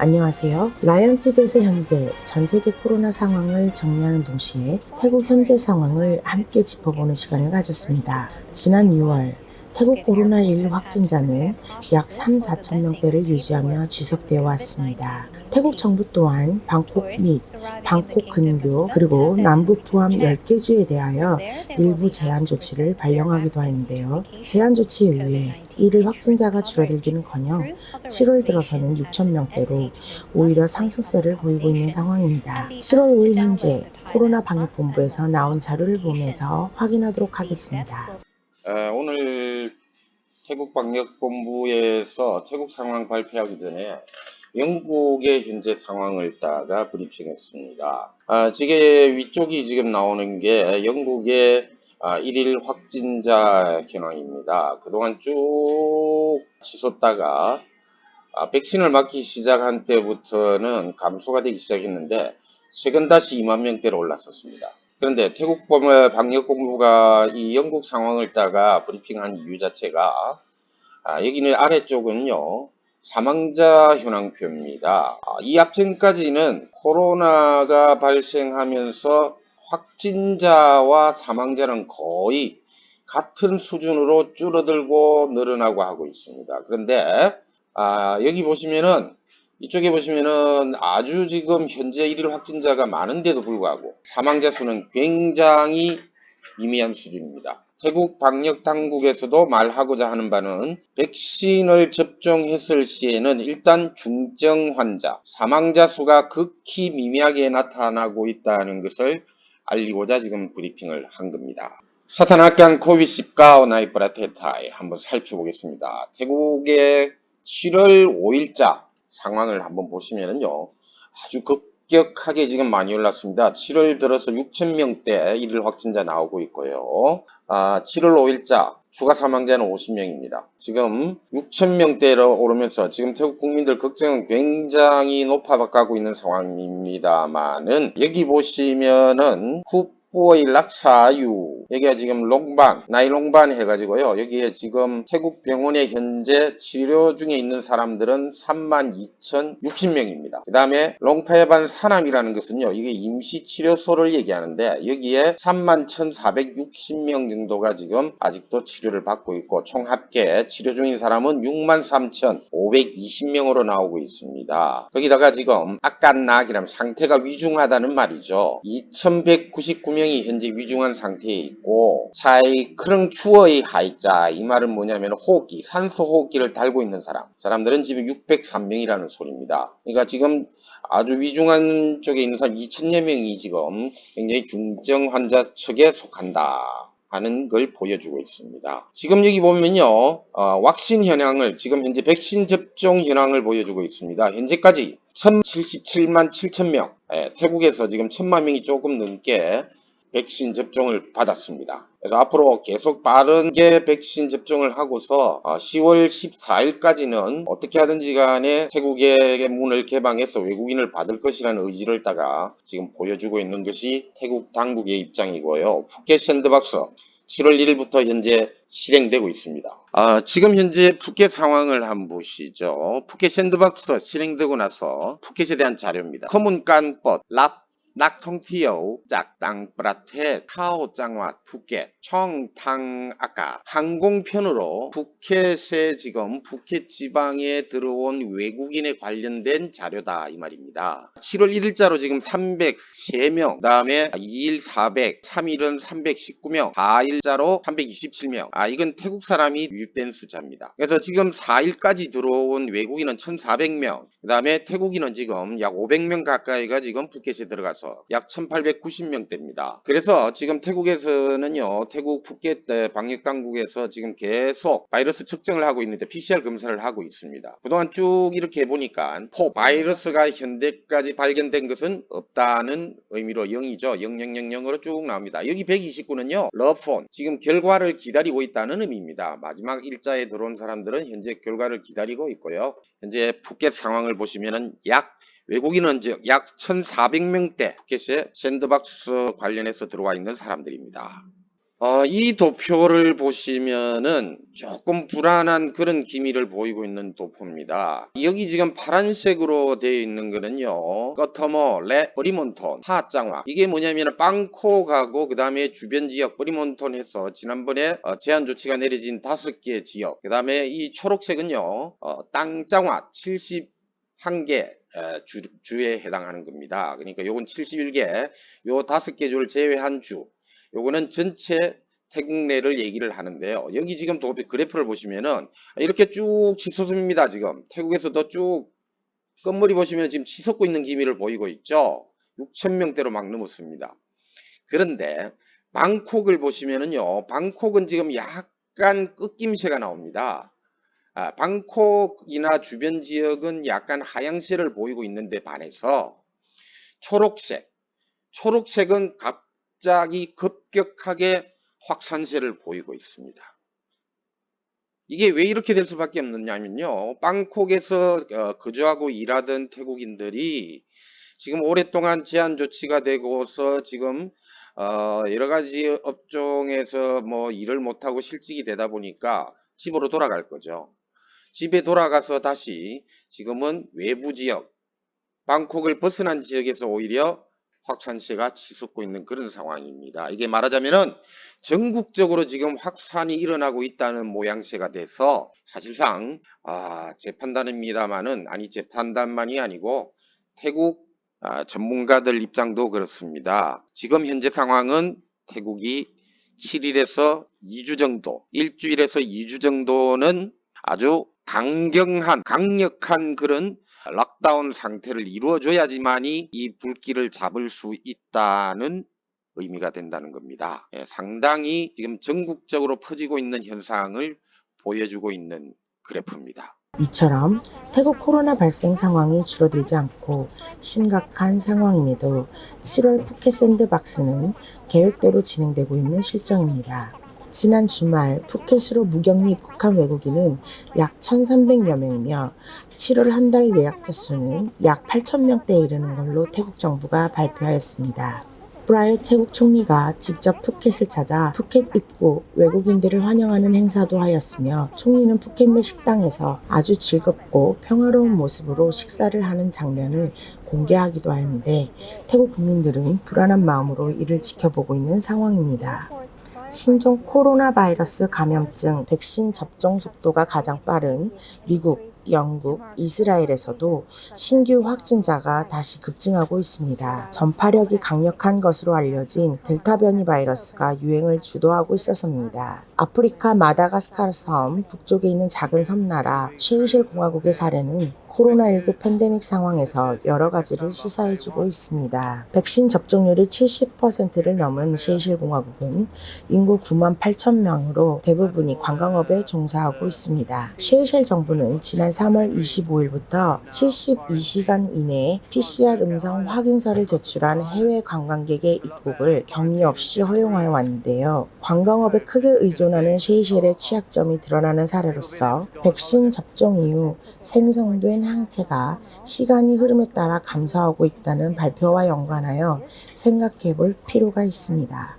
안녕하세요. 라이언TV에서 현재 전세계 코로나 상황을 정리하는 동시에 태국 현재 상황을 함께 짚어보는 시간을 가졌습니다. 지난 6월 태국 코로나19 확진자는 약 3, 4천 명대를 유지하며 지속되어 왔습니다. 태국 정부 또한 방콕 및 방콕 근교 그리고 남부 포함 10개 주에 대하여 일부 제한 조치를 발령하기도 하는데요. 제한 조치에 의해 1일 확진자가 줄어들기는커녕 7월 들어서는 6천 명대로 오히려 상승세를 보이고 있는 상황입니다. 7월 5일 현재 코로나 방역본부에서 나온 자료를 보면서 확인하도록 하겠습니다. 오늘 태국 방역본부에서 태국 상황 발표하기 전에 영국의 현재 상황을 따가 브리핑했습니다. 지금 위쪽이 지금 나오는 게 영국의 1일 확진자 현황입니다. 그동안 쭉 치솟다가 백신을 맞기 시작한 때부터는 감소가 되기 시작했는데 최근 다시 2만 명대로 올라섰습니다. 그런데 태국 방역본부가 이 영국 상황을 따가 브리핑한 이유 자체가 여기는 아래쪽은요 사망자 현황표입니다. 이 앞전까지는 코로나가 발생하면서 확진자와 사망자는 거의 같은 수준으로 줄어들고 늘어나고 하고 있습니다. 그런데 여기 보시면은 이쪽에 보시면은 아주 지금 현재 1일 확진자가 많은데도 불구하고 사망자 수는 굉장히 미미한 수준입니다. 태국 방역 당국에서도 말하고자 하는 바는 백신을 접종했을 시에는 일단 중증 환자, 사망자 수가 극히 미미하게 나타나고 있다는 것을 알리고자 지금 브리핑을 한 겁니다. 사탄학간 코비십가 나이프라테타에 한번 살펴보겠습니다. 태국의 7월 5일자 상황을 한번 보시면은요, 아주 급격하게 지금 많이 올랐습니다. 7월 들어서 6,000명대 1일 확진자 나오고 있고요. 7월 5일자 추가 사망자는 50명입니다. 지금 6,000명대로 오르면서 지금 태국 국민들 걱정은 굉장히 높아가고 있는 상황입니다만은 여기 보시면은 후보의 락사유 여기가 지금 롱반 나이롱반 해가지고요. 여기에 지금 태국 병원에 현재 치료 중에 있는 사람들은 32,060명입니다. 그 다음에 롱파에반 사남이라는 것은요, 이게 임시치료소를 얘기하는데 여기에 31,460명 정도가 지금 아직도 치료를 받고 있고 총 합계 치료 중인 사람은 63,520명으로 나오고 있습니다. 거기다가 지금 아깐낙이라면 상태가 위중하다는 말이죠. 2,199명이 현재 위중한 상태에 있고 차이 크릉 추어의 하이자 이 말은 뭐냐면 호흡기 산소 호흡기를 달고 있는 사람들은 지금 603명이라는 소리입니다. 그러니까 지금 아주 위중한 쪽에 있는 사람 2,000여 명이 지금 굉장히 중증 환자 측에 속한다 하는 걸 보여주고 있습니다. 지금 여기 보면요, 왁신 현황을 지금 현재 백신 접종 현황을 보여주고 있습니다. 현재까지 1,077만 7천 명, 태국에서 지금 1,000만 명이 조금 넘게 백신 접종을 받았습니다. 그래서 앞으로 계속 빠르게 백신 접종을 하고서 10월 14일까지는 어떻게 하든지 간에 태국의 문을 개방해서 외국인을 받을 것이라는 의지를 따가 지금 보여주고 있는 것이 태국 당국의 입장이고요. 푸켓 샌드박스 7월 1일부터 현재 실행되고 있습니다. 지금 현재 푸켓 상황을 한번 보시죠. 푸켓 샌드박스 실행되고 나서 푸켓에 대한 자료입니다. 커문 깐뻗 랍 낙통티오 짝땅 브라테 타오 짱왓 푸켓 청탕 아까 항공편으로 푸켓에 지금 푸켓 지방에 들어온 외국인에 관련된 자료다 이 말입니다. 7월 1일자로 지금 303명, 그 다음에 2일 400, 3일은 319명, 4일자로 327명. 이건 태국 사람이 유입된 숫자입니다. 그래서 지금 4일까지 들어온 외국인은 1,400명, 그 다음에 태국인은 지금 약 500명 가까이가 지금 푸켓에 들어가서 약 1,890명대입니다. 그래서 지금 태국에서는요, 태국 푸켓 방역당국에서 지금 계속 바이러스 측정을 하고 있는데 PCR 검사를 하고 있습니다. 그동안 쭉 이렇게 해보니까 바이러스가 현재까지 발견된 것은 없다는 의미로 0이죠. 0000으로 쭉 나옵니다. 여기 129는요, 러폰 지금 결과를 기다리고 있다는 의미입니다. 마지막 일자에 들어온 사람들은 현재 결과를 기다리고 있고요. 현재 푸켓 상황을 보시면은 외국인은 약 1,400명대 푸켓에 샌드박스 관련해서 들어와 있는 사람들입니다. 이 도표를 보시면은 조금 불안한 그런 기미를 보이고 있는 도표입니다. 여기 지금 파란색으로 되어 있는 거는요, 거터머, 레, 버리몬톤, 하짱화. 이게 뭐냐면 방콕하고 그 다음에 주변 지역 버리몬톤에서 지난번에 제한 조치가 내려진 5개 지역, 그 다음에 이 초록색은요, 땅짱화 71개 주에 해당하는 겁니다. 그러니까 요건 71개, 요 5개 주를 제외한 주. 요거는 전체 태국 내를 얘기를 하는데요. 여기 지금 그래프를 보시면은 이렇게 쭉 치솟습니다. 지금 태국에서도 쭉 끝머리 보시면 지금 치솟고 있는 기미를 보이고 있죠. 6,000명대로 막 넘었습니다. 그런데 방콕을 보시면은요, 방콕은 지금 약간 꺾임새가 나옵니다. 방콕이나 주변 지역은 약간 하향세를 보이고 있는데 반해서 초록색은 갑자기 급격하게 확산세를 보이고 있습니다. 이게 왜 이렇게 될 수밖에 없느냐면요. 방콕에서 거주하고 일하던 태국인들이 지금 오랫동안 제한 조치가 되고서 지금 여러 가지 업종에서 뭐 일을 못하고 실직이 되다 보니까 집으로 돌아갈 거죠. 집에 돌아가서 다시 지금은 외부 지역, 방콕을 벗어난 지역에서 오히려 확산세가 치솟고 있는 그런 상황입니다. 이게 말하자면은 전국적으로 지금 확산이 일어나고 있다는 모양새가 돼서 사실상 제 판단입니다만은 제 판단만이 아니고 태국 전문가들 입장도 그렇습니다. 지금 현재 상황은 태국이 7일에서 2주 정도, 일주일에서 2주 정도는 아주 강력한 그런 락다운 상태를 이루어줘야지만이 이 불길을 잡을 수 있다는 의미가 된다는 겁니다. 상당히 지금 전국적으로 퍼지고 있는 현상을 보여주고 있는 그래프입니다. 이처럼 태국 코로나 발생 상황이 줄어들지 않고 심각한 상황임에도 7월 푸켓 샌드박스는 계획대로 진행되고 있는 실정입니다. 지난 주말 푸켓으로 무격리 입국한 외국인은 약 1,300여 명이며 7월 한 달 예약자 수는 약 8,000명대에 이르는 걸로 태국 정부가 발표하였습니다. 프라윕 태국 총리가 직접 푸켓을 찾아 푸켓 입국 외국인들을 환영하는 행사도 하였으며 총리는 푸켓 내 식당에서 아주 즐겁고 평화로운 모습으로 식사를 하는 장면을 공개하기도 하였는데 태국 국민들은 불안한 마음으로 이를 지켜보고 있는 상황입니다. 신종 코로나 바이러스 감염증 백신 접종 속도가 가장 빠른 미국, 영국, 이스라엘에서도 신규 확진자가 다시 급증하고 있습니다. 전파력이 강력한 것으로 알려진 델타 변이 바이러스가 유행을 주도하고 있어서입니다. 아프리카 마다가스카르 섬 북쪽에 있는 작은 섬나라 셰이셸 공화국의 사례는 코로나19 팬데믹 상황에서 여러 가지를 시사해주고 있습니다. 백신 접종률이 70%를 넘은 셰이셸 공화국은 인구 9만 8천 명으로 대부분이 관광업에 종사하고 있습니다. 셰이셸 정부는 지난 3월 25일부터 72시간 이내에 PCR 음성 확인서를 제출한 해외 관광객의 입국을 격리 없이 허용하여 왔는데요. 관광업에 크게 의존하는 셰이셸의 취약점이 드러나는 사례로서 백신 접종 이후 생성된 항체가 시간이 흐름에 따라 감소하고 있다는 발표와 연관하여 생각해 볼 필요가 있습니다.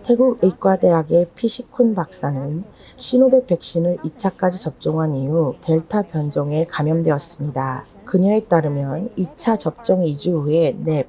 태국 의과대학의 피시쿤 박사는 시노백 백신을 2차까지 접종한 이후 델타 변종에 감염되었습니다. 그녀에 따르면 2차 접종 2주 후에 냅,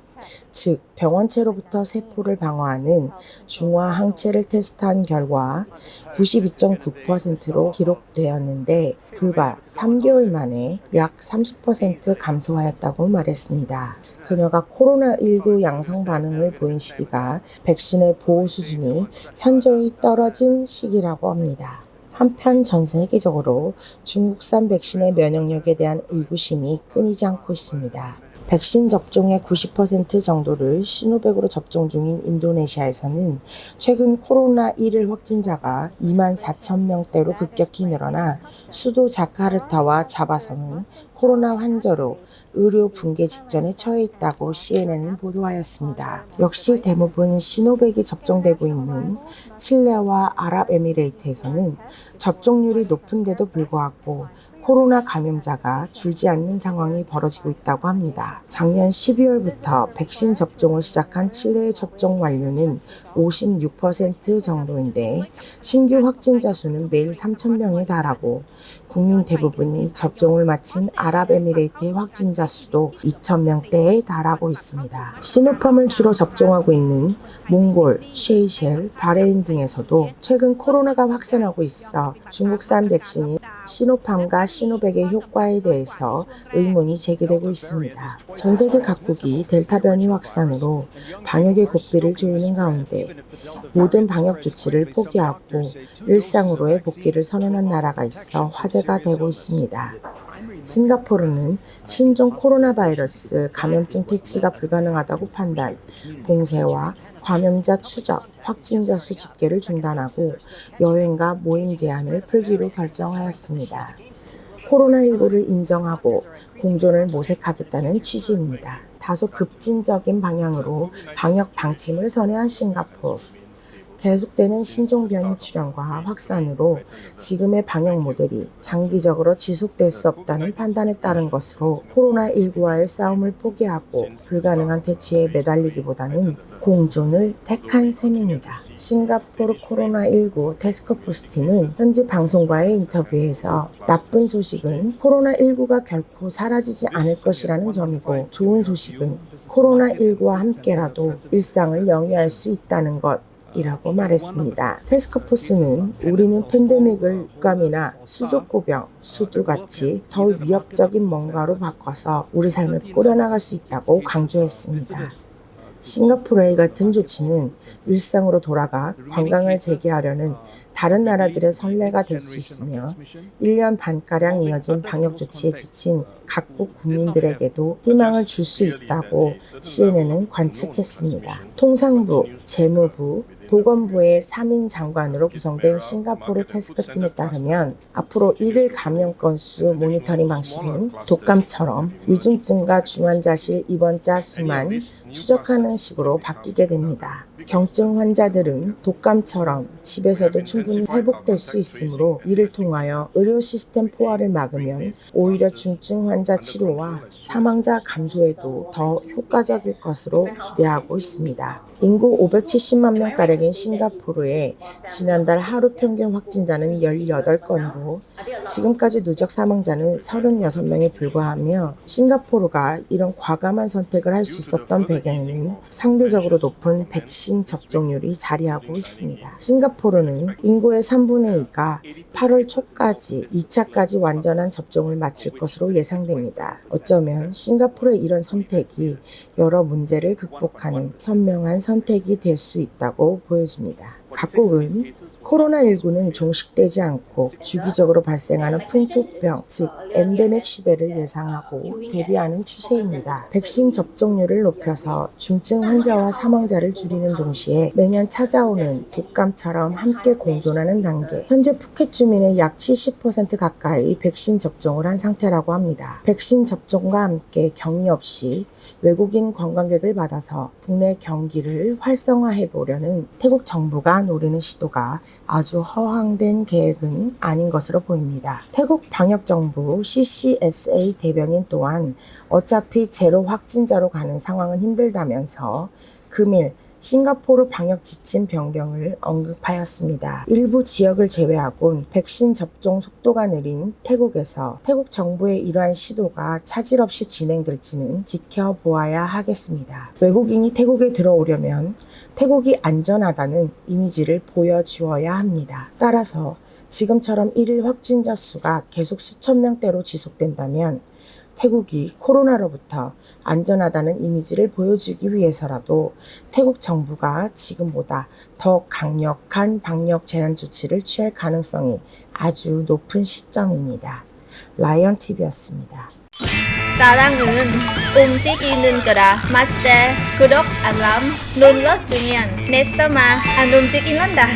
즉 병원체로부터 세포를 방어하는 중화 항체를 테스트한 결과 92.9%로 기록되었는데 불과 3개월 만에 약 30% 감소하였다고 말했습니다. 그녀가 코로나19 양성 반응을 보인 시기가 백신의 보호 수준이 현저히 떨어진 시기라고 합니다. 한편 전 세계적으로 중국산 백신의 면역력에 대한 의구심이 끊이지 않고 있습니다. 백신 접종의 90% 정도를 시노백으로 접종 중인 인도네시아에서는 최근 코로나1 확진자가 2만 4천 명대로 급격히 늘어나 수도 자카르타와 자바섬은 코로나 환자로 의료 붕괴 직전에 처해 있다고 CNN은 보도하였습니다. 역시 대부분 시노백이 접종되고 있는 칠레와 아랍에미레이트에서는 접종률이 높은데도 불구하고 코로나 감염자가 줄지 않는 상황이 벌어지고 있다고 합니다. 작년 12월부터 백신 접종을 시작한 칠레의 접종 완료는 56% 정도인데 신규 확진자 수는 매일 3,000명에 달하고 국민 대부분이 접종을 마친 아랍에미레이트의 확진자 수도 2,000명대에 달하고 있습니다. 시노팜을 주로 접종하고 있는 몽골, 셰이셸, 바레인 등에서도 최근 코로나가 확산하고 있어 중국산 백신인 시노팜과 시노백의 효과에 대해서 의문이 제기되고 있습니다. 전 세계 각국이 델타 변이 확산으로 방역의 고삐를 조이는 가운데 모든 방역 조치를 포기하고 일상으로의 복귀를 선언한 나라가 있어 화제가 되고 있습니다. 싱가포르는 신종 코로나 바이러스 감염증 퇴치가 불가능하다고 판단, 봉쇄와 감염자 추적, 확진자 수 집계를 중단하고 여행과 모임 제한을 풀기로 결정하였습니다. 코로나19를 인정하고 공존을 모색하겠다는 취지입니다. 다소 급진적인 방향으로 방역 방침을 선회한 싱가포르. 계속되는 신종 변이 출현과 확산으로 지금의 방역 모델이 장기적으로 지속될 수 없다는 판단에 따른 것으로 코로나19와의 싸움을 포기하고 불가능한 퇴치에 매달리기보다는 공존을 택한 셈입니다. 싱가포르 코로나19 태스크포스 팀은 현지 방송과의 인터뷰에서 나쁜 소식은 코로나19가 결코 사라지지 않을 것이라는 점이고 좋은 소식은 코로나19와 함께라도 일상을 영위할 수 있다는 것 이라고 말했습니다. 태스크포스는 우리는 팬데믹을 독감이나 수족구병, 수두같이 더 위협적인 뭔가로 바꿔서 우리 삶을 꾸려나갈 수 있다고 강조했습니다. 싱가포르의 같은 조치는 일상으로 돌아가 관광을 재개하려는 다른 나라들의 선례가 될 수 있으며 1년 반가량 이어진 방역 조치에 지친 각국 국민들에게도 희망을 줄 수 있다고 CNN은 관측했습니다. 통상부, 재무부, 보건부의 3인 장관으로 구성된 싱가포르 태스크팀에 따르면 앞으로 1일 감염 건수 모니터링 방식은 독감처럼 위중증과 중환자실 입원자 수만 추적하는 식으로 바뀌게 됩니다. 경증 환자들은 독감처럼 집에서도 충분히 회복될 수 있으므로 이를 통하여 의료 시스템 포화를 막으면 오히려 중증 환자 치료와 사망자 감소에도 더 효과적일 것으로 기대하고 있습니다. 인구 570만 명가량인 싱가포르의 지난달 하루 평균 확진자는 18건으로 지금까지 누적 사망자는 36명에 불과하며 싱가포르가 이런 과감한 선택을 할 수 있었던 배경에는 상대적으로 높은 백신 접종률이 자리하고 있습니다. 싱가포르는 인구의 3분의 2가 8월 초까지 2차까지 완전한 접종을 마칠 것으로 예상됩니다. 어쩌면 싱가포르의 이런 선택이 여러 문제를 극복하는 현명한 선택이 될 수 있다고 보여집니다. 각국은 코로나19는 종식되지 않고 주기적으로 발생하는 풍토병, 즉 엔데믹 시대를 예상하고 대비하는 추세입니다. 백신 접종률을 높여서 중증 환자와 사망자를 줄이는 동시에 매년 찾아오는 독감처럼 함께 공존하는 단계. 현재 푸켓 주민의 약 70% 가까이 백신 접종을 한 상태라고 합니다. 백신 접종과 함께 격리 없이 외국인 관광객을 받아서 국내 경기를 활성화해보려는 태국 정부가 노리는 시도가 아주 허황된 계획은 아닌 것으로 보입니다. 태국 방역정부 CCSA 대변인 또한 어차피 제로 확진자로 가는 상황은 힘들다면서 금일 싱가포르 방역 지침 변경을 언급하였습니다. 일부 지역을 제외하곤 백신 접종 속도가 느린 태국에서 태국 정부의 이러한 시도가 차질 없이 진행될지는 지켜보아야 하겠습니다. 외국인이 태국에 들어오려면 태국이 안전하다는 이미지를 보여주어야 합니다. 따라서 지금처럼 1일 확진자 수가 계속 수천 명대로 지속된다면 태국이 코로나로부터 안전하다는 이미지를 보여주기 위해서라도 태국 정부가 지금보다 더 강력한 방역 제한 조치를 취할 가능성이 아주 높은 시점입니다. 라이언TV였습니다. 사랑은 움직이는 거다. 맞지? 구독, 알람 눌러주면 내 삶아 안 움직인단다.